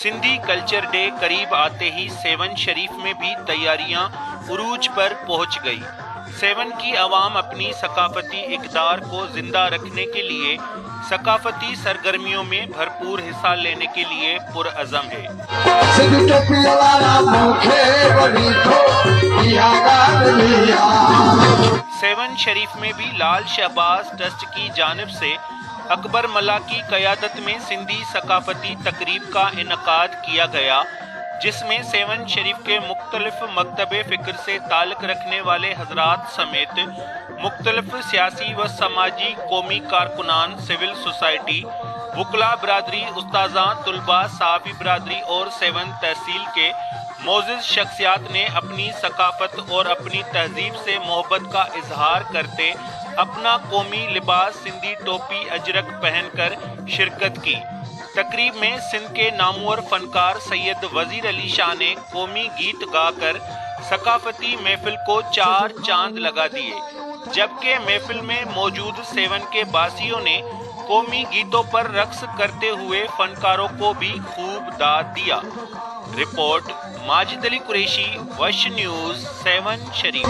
Sindhi culture day करीब आते ही seven शरीफ में भी तैयारियां उरूज पर पहुंच गई। सेवन की आवाम अपनी सकाफती इक़दार को जिंदा रखने के लिए सकाफती सरगर्मियों में भरपूर हिस्सा लेने के लिए पुरअज़म है। सेवन शरीफ में भी लाल शहबाज ट्रस्ट की जानिब से अकबर मल्ला की क़यादत में सिंधी सकाफती तकरीब का इनकाद किया गया, जिसमें सेवन शरीफ के मुख्तलिफ मकतब फ़िक्र से ताल्लुक़ रखने वाले हजरात समेत मुख्तलिफ सियासी व समाजी कौमी कारकुनान, सिविल सोसाइटी, वकला बरादरी, उस्ताज़ां, तुलबा, सहाफ़ी बरादरी और सेवन तहसील के मोअज़्ज़ज़ शख्सियात ने अपनी सकाफत और अपनी तहजीब से मोहब्बत का इजहार करते अपना कौमी लिबास सिंधी टोपी अजरक पहनकर शिरकत की। तकरीब में सिंध के नामवर फनकार सैयद वजीर अली शाह ने कौमी गीत गाकर सकाफती महफिल को चार चांद लगा दिए, जबकि महफिल में मौजूद सेवन के बासियों ने कौमी गीतों पर रक्स करते हुए फनकारों को भी खूब दाद दिया। रिपोर्ट माजिद अली कुरैशी, वश न्यूज़, सेवन शरीफ।